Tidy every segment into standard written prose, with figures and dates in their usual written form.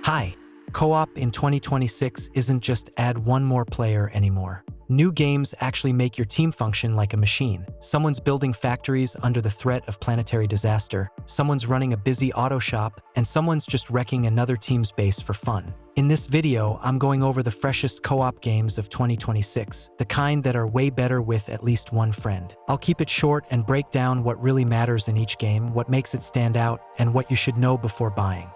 Hi, co-op in 2026 isn't just add one more player anymore. New games actually make your team function like a machine. Someone's building factories under the threat of planetary disaster, someone's running a busy auto shop, and someone's just wrecking another team's base for fun. In this video, I'm going over the freshest co-op games of 2026, the kind that are way better with at least one friend. I'll keep it short and break down what really matters in each game, what makes it stand out, and what you should know before buying.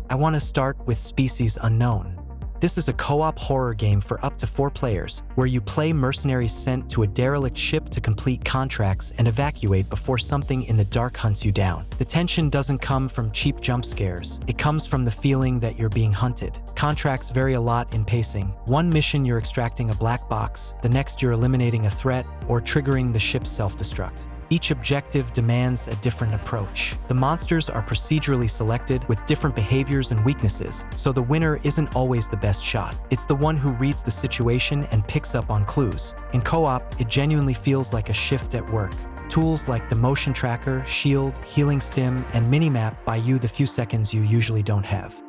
I want to start with Species Unknown. This is a co-op horror game for up to 4 players, where you play mercenaries sent to a derelict ship to complete contracts and evacuate before something in the dark hunts you down. The tension doesn't come from cheap jump scares, it comes from the feeling that you're being hunted. Contracts vary a lot in pacing. One mission you're extracting a black box, the next you're eliminating a threat or triggering the ship's self-destruct. Each objective demands a different approach. The monsters are procedurally selected with different behaviors and weaknesses, so the winner isn't always the best shot. It's the one who reads the situation and picks up on clues. In co-op, it genuinely feels like a shift at work. Tools like the motion tracker, shield, healing stim, and minimap buy you the few seconds you usually don't have.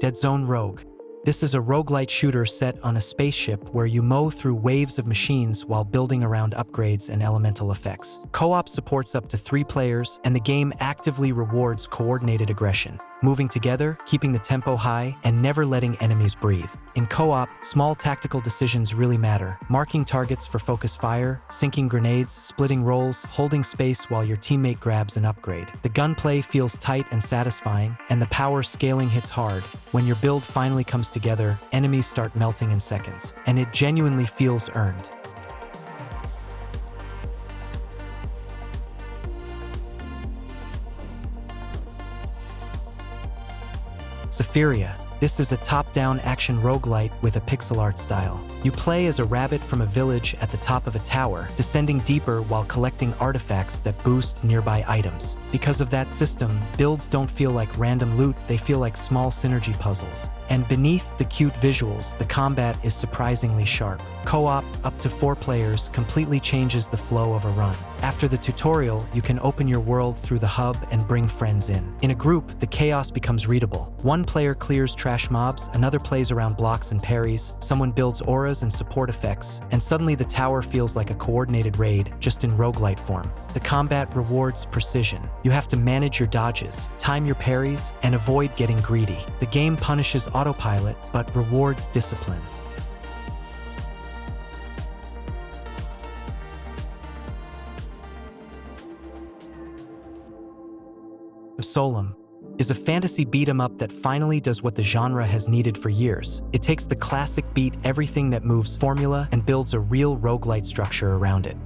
Deadzone Rogue. This is a roguelite shooter set on a spaceship where you mow through waves of machines while building around upgrades and elemental effects. Co-op supports up to 3 players, and the game actively rewards coordinated aggression, moving together, keeping the tempo high, and never letting enemies breathe. In co-op, small tactical decisions really matter. Marking targets for focus fire, sinking grenades, splitting roles, holding space while your teammate grabs an upgrade. The gunplay feels tight and satisfying, and the power scaling hits hard. When your build finally comes together, enemies start melting in seconds, and it genuinely feels earned. Sephiria. This is a top-down action roguelite with a pixel art style. You play as a rabbit from a village at the top of a tower, descending deeper while collecting artifacts that boost nearby items. Because of that system, builds don't feel like random loot, they feel like small synergy puzzles. And beneath the cute visuals, the combat is surprisingly sharp. Co-op, up to 4 players, completely changes the flow of a run. After the tutorial, you can open your world through the hub and bring friends in. In a group, the chaos becomes readable. One player clears trash mobs, another plays around blocks and parries, someone builds auras and support effects, and suddenly the tower feels like a coordinated raid, just in roguelite form. The combat rewards precision. You have to manage your dodges, time your parries, and avoid getting greedy. The game punishes autopilot, but rewards discipline. Absolum is a fantasy beat-em-up that finally does what the genre has needed for years. It takes the classic beat everything that moves formula and builds a real roguelite structure around it.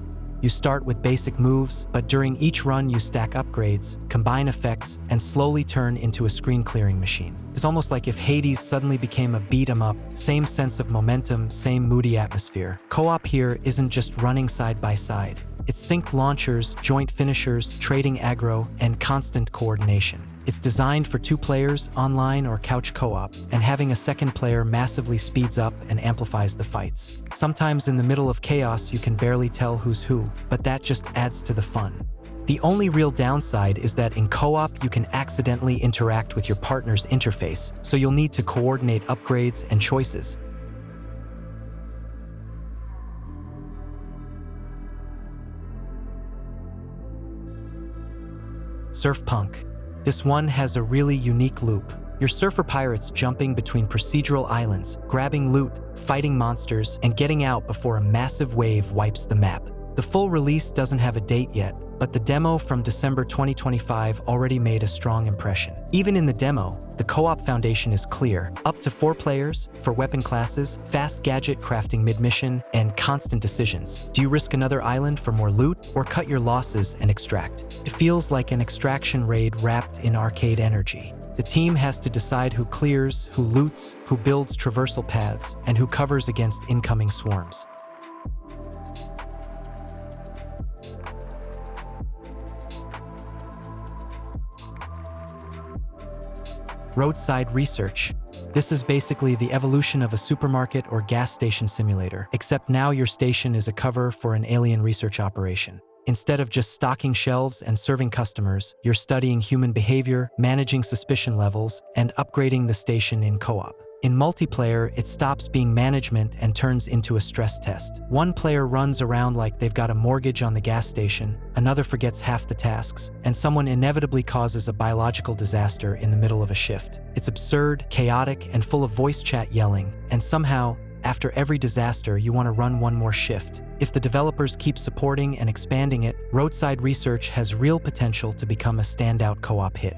You start with basic moves, but during each run you stack upgrades, combine effects, and slowly turn into a screen-clearing machine. It's almost like if Hades suddenly became a beat-em-up, same sense of momentum, same moody atmosphere. Co-op here isn't just running side by side. It's synced launchers, joint finishers, trading aggro, and constant coordination. It's designed for 2 players, online or couch co-op, and having a second player massively speeds up and amplifies the fights. Sometimes in the middle of chaos you can barely tell who's who, but that just adds to the fun. The only real downside is that in co-op you can accidentally interact with your partner's interface, so you'll need to coordinate upgrades and choices. Surfpunk. This one has a really unique loop. You're surfer pirates jumping between procedural islands, grabbing loot, fighting monsters, and getting out before a massive wave wipes the map. The full release doesn't have a date yet, but the demo from December 2025 already made a strong impression. Even in the demo, the co-op foundation is clear. Up to 4 players, for weapon classes, fast gadget crafting mid-mission, and constant decisions. Do you risk another island for more loot, or cut your losses and extract? It feels like an extraction raid wrapped in arcade energy. The team has to decide who clears, who loots, who builds traversal paths, and who covers against incoming swarms. Roadside Research. This is basically the evolution of a supermarket or gas station simulator, except now your station is a cover for an alien research operation. Instead of just stocking shelves and serving customers, you're studying human behavior, managing suspicion levels, and upgrading the station in co-op. In multiplayer, it stops being management and turns into a stress test. One player runs around like they've got a mortgage on the gas station, another forgets half the tasks, and someone inevitably causes a biological disaster in the middle of a shift. It's absurd, chaotic, and full of voice chat yelling, and somehow, after every disaster, you want to run one more shift. If the developers keep supporting and expanding it, Roadside Research has real potential to become a standout co-op hit.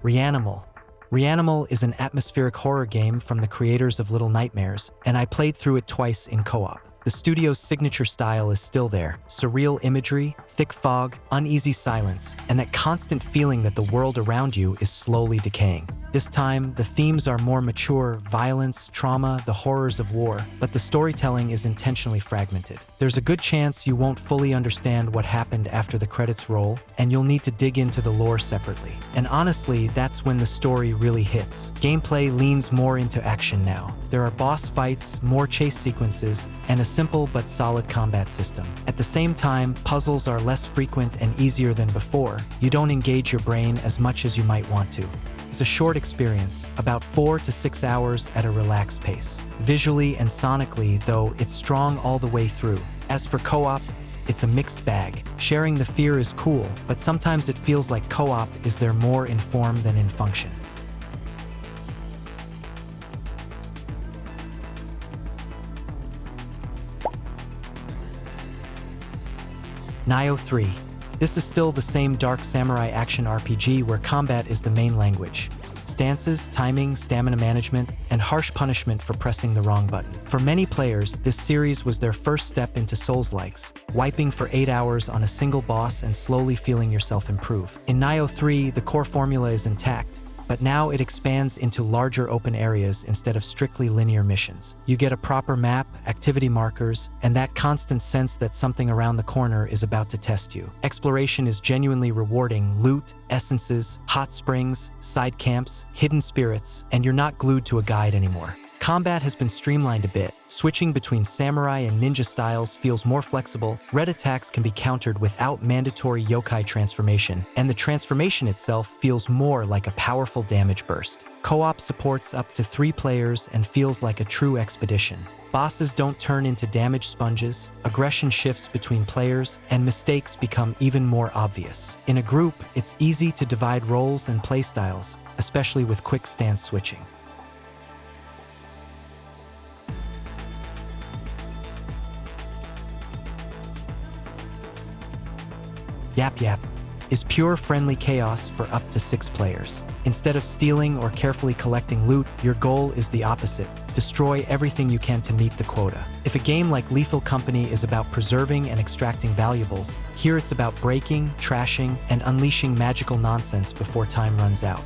REANIMAL. REANIMAL is an atmospheric horror game from the creators of Little Nightmares, and I played through it twice in co-op. The studio's signature style is still there: surreal imagery, thick fog, uneasy silence, and that constant feeling that the world around you is slowly decaying. This time, the themes are more mature: violence, trauma, the horrors of war, but the storytelling is intentionally fragmented. There's a good chance you won't fully understand what happened after the credits roll, and you'll need to dig into the lore separately. And honestly, that's when the story really hits. Gameplay leans more into action now. There are boss fights, more chase sequences, and a simple but solid combat system. At the same time, puzzles are less frequent and easier than before. You don't engage your brain as much as you might want to. It's a short experience, about 4 to 6 hours at a relaxed pace. Visually and sonically, though, it's strong all the way through. As for co-op, it's a mixed bag. Sharing the fear is cool, but sometimes it feels like co-op is there more in form than in function. Nioh 3. This is still the same dark samurai action RPG where combat is the main language. Stances, timing, stamina management, and harsh punishment for pressing the wrong button. For many players, this series was their first step into Souls-likes, wiping for 8 hours on a single boss and slowly feeling yourself improve. In Nioh 3, the core formula is intact, but now it expands into larger open areas instead of strictly linear missions. You get a proper map, activity markers, and that constant sense that something around the corner is about to test you. Exploration is genuinely rewarding: loot, essences, hot springs, side camps, hidden spirits, and you're not glued to a guide anymore. Combat has been streamlined a bit. Switching between samurai and ninja styles feels more flexible. Red attacks can be countered without mandatory yokai transformation, and the transformation itself feels more like a powerful damage burst. Co-op supports up to 3 players and feels like a true expedition. Bosses don't turn into damage sponges, aggression shifts between players, and mistakes become even more obvious. In a group, it's easy to divide roles and playstyles, especially with quick stance switching. YAPYAP is pure friendly chaos for up to 6 players. Instead of stealing or carefully collecting loot, your goal is the opposite: destroy everything you can to meet the quota. If a game like Lethal Company is about preserving and extracting valuables, here it's about breaking, trashing, and unleashing magical nonsense before time runs out.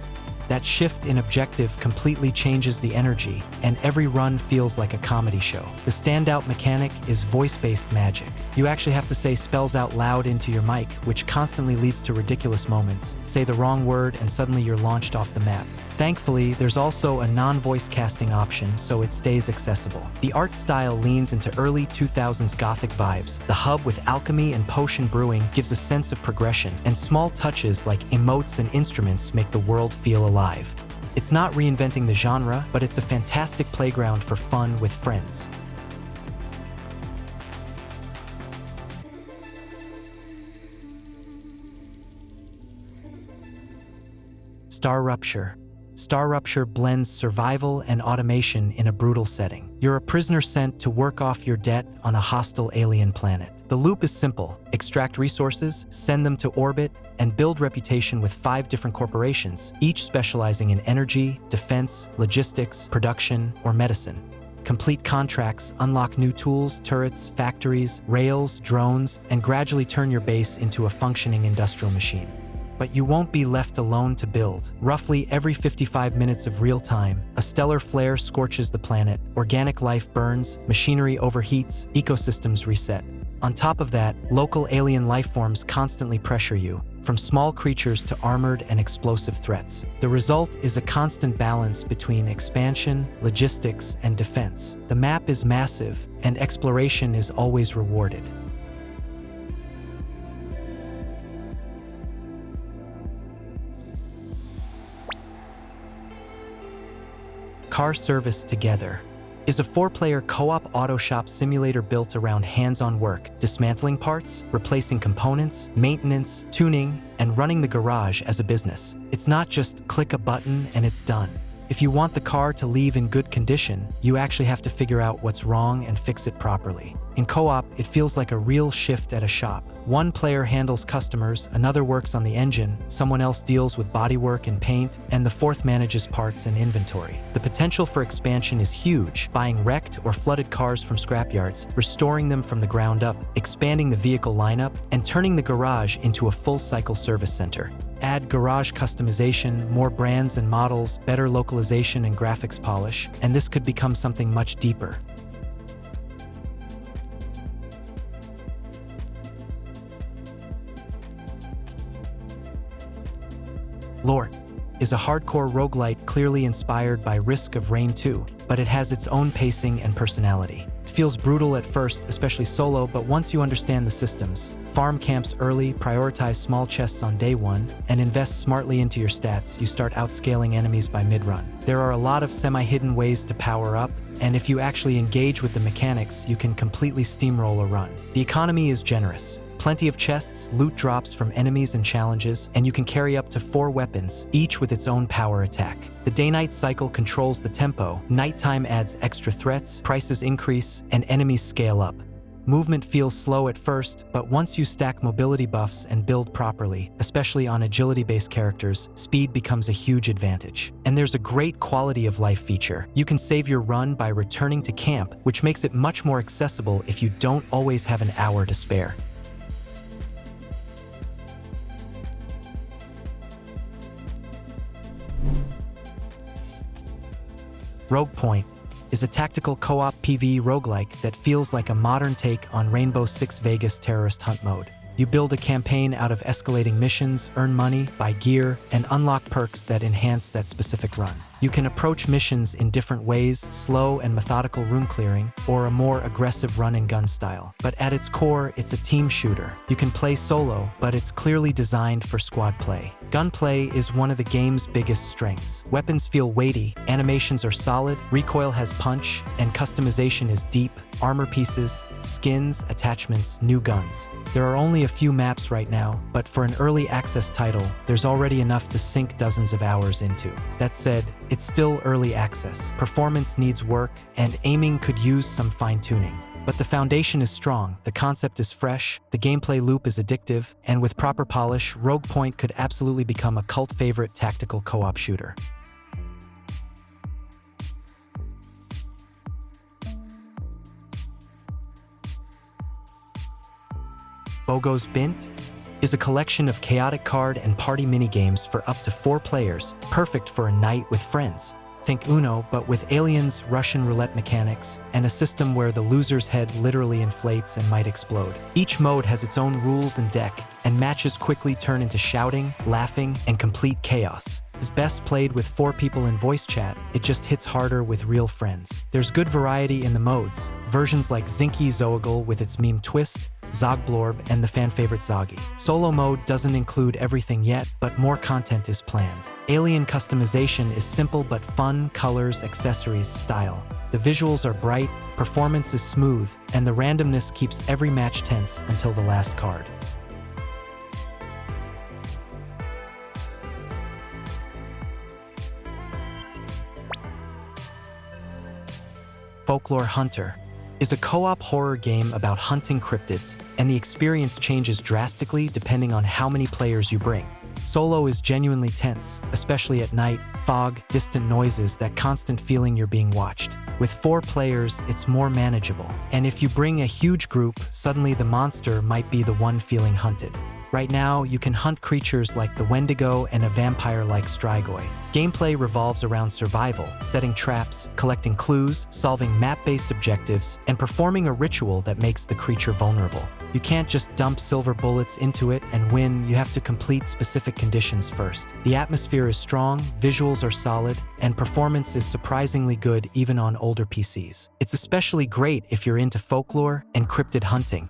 That shift in objective completely changes the energy, and every run feels like a comedy show. The standout mechanic is voice-based magic. You actually have to say spells out loud into your mic, which constantly leads to ridiculous moments. Say the wrong word and suddenly you're launched off the map. Thankfully, there's also a non-voice casting option, so it stays accessible. The art style leans into early 2000s Gothic vibes. The hub with alchemy and potion brewing gives a sense of progression, and small touches like emotes and instruments make the world feel alive. It's not reinventing the genre, but it's a fantastic playground for fun with friends. StarRupture. StarRupture blends survival and automation in a brutal setting. You're a prisoner sent to work off your debt on a hostile alien planet. The loop is simple: extract resources, send them to orbit, and build reputation with 5 different corporations, each specializing in energy, defense, logistics, production, or medicine. Complete contracts, unlock new tools, turrets, factories, rails, drones, and gradually turn your base into a functioning industrial machine. but you won't be left alone to build. Roughly every 55 minutes of real time, a stellar flare scorches the planet, organic life burns, machinery overheats, ecosystems reset. On top of that, local alien lifeforms constantly pressure you, from small creatures to armored and explosive threats. The result is a constant balance between expansion, logistics, and defense. The map is massive, and exploration is always rewarded. Car Service Together is a 4-player co-op auto shop simulator built around hands-on work, dismantling parts, replacing components, maintenance, tuning, and running the garage as a business. It's not just click a button and it's done. If you want the car to leave in good condition, you actually have to figure out what's wrong and fix it properly. In co-op, it feels like a real shift at a shop. One player handles customers, another works on the engine, someone else deals with bodywork and paint, and the fourth manages parts and inventory. The potential for expansion is huge, buying wrecked or flooded cars from scrapyards, restoring them from the ground up, expanding the vehicle lineup, and turning the garage into a full-cycle service center. Add garage customization, more brands and models, better localization and graphics polish, and this could become something much deeper. LORT is a hardcore roguelite clearly inspired by Risk of Rain 2, but it has its own pacing and personality. It feels brutal at first, especially solo, but once you understand the systems, farm camps early, prioritize small chests on day one, and invest smartly into your stats, you start outscaling enemies by mid-run. There are a lot of semi-hidden ways to power up, and if you actually engage with the mechanics, you can completely steamroll a run. The economy is generous. Plenty of chests, loot drops from enemies and challenges, and you can carry up to 4 weapons, each with its own power attack. The day-night cycle controls the tempo, nighttime adds extra threats, prices increase, and enemies scale up. Movement feels slow at first, but once you stack mobility buffs and build properly, especially on agility-based characters, speed becomes a huge advantage. And there's a great quality of life feature. You can save your run by returning to camp, which makes it much more accessible if you don't always have an hour to spare. Rogue Point is a tactical co-op PvE roguelike that feels like a modern take on Rainbow Six Vegas terrorist hunt mode. You build a campaign out of escalating missions, earn money, buy gear, and unlock perks that enhance that specific run. You can approach missions in different ways, slow and methodical room clearing, or a more aggressive run-and-gun style. But at its core, it's a team shooter. You can play solo, but it's clearly designed for squad play. Gunplay is one of the game's biggest strengths. Weapons feel weighty, animations are solid, recoil has punch, and customization is deep. Armor pieces, skins, attachments, new guns. There are only a few maps right now, but for an early access title, there's already enough to sink dozens of hours into. That said, it's still early access. Performance needs work, and aiming could use some fine-tuning. But the foundation is strong, the concept is fresh, the gameplay loop is addictive, and with proper polish, Rogue Point could absolutely become a cult favorite tactical co-op shooter. Bogos Binted is a collection of chaotic card and party minigames for up to 4 players, perfect for a night with friends. Think Uno, but with aliens, Russian roulette mechanics, and a system where the loser's head literally inflates and might explode. Each mode has its own rules and deck, and matches quickly turn into shouting, laughing, and complete chaos. It's best played with 4 people in voice chat, it just hits harder with real friends. There's good variety in the modes, versions like Zinky Zoagle with its meme twist, Zogblorb, and the fan-favorite Zoggy. Solo mode doesn't include everything yet, but more content is planned. Alien customization is simple but fun, colors, accessories, style. The visuals are bright, performance is smooth, and the randomness keeps every match tense until the last card. Folklore Hunter is a co-op horror game about hunting cryptids, and the experience changes drastically depending on how many players you bring. Solo is genuinely tense, especially at night, fog, distant noises, that constant feeling you're being watched. With 4 players, it's more manageable, and if you bring a huge group, suddenly the monster might be the one feeling hunted. Right now, you can hunt creatures like the Wendigo and a vampire like Strigoi. Gameplay revolves around survival, setting traps, collecting clues, solving map-based objectives, and performing a ritual that makes the creature vulnerable. You can't just dump silver bullets into it and win, you have to complete specific conditions first. The atmosphere is strong, visuals are solid, and performance is surprisingly good even on older PCs. It's especially great if you're into folklore and cryptid hunting.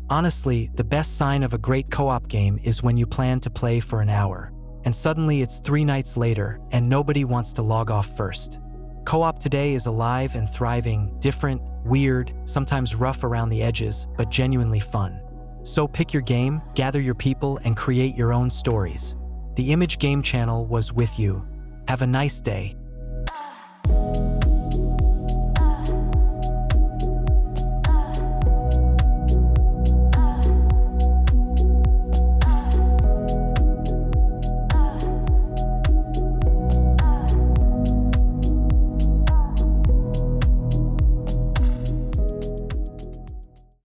Honestly, the best sign of a great co-op game is when you plan to play for an hour, and suddenly it's 3 nights later, and nobody wants to log off first. Co-op today is alive and thriving, different, weird, sometimes rough around the edges, but genuinely fun. So pick your game, gather your people, and create your own stories. The Image Game Channel was with you. Have a nice day.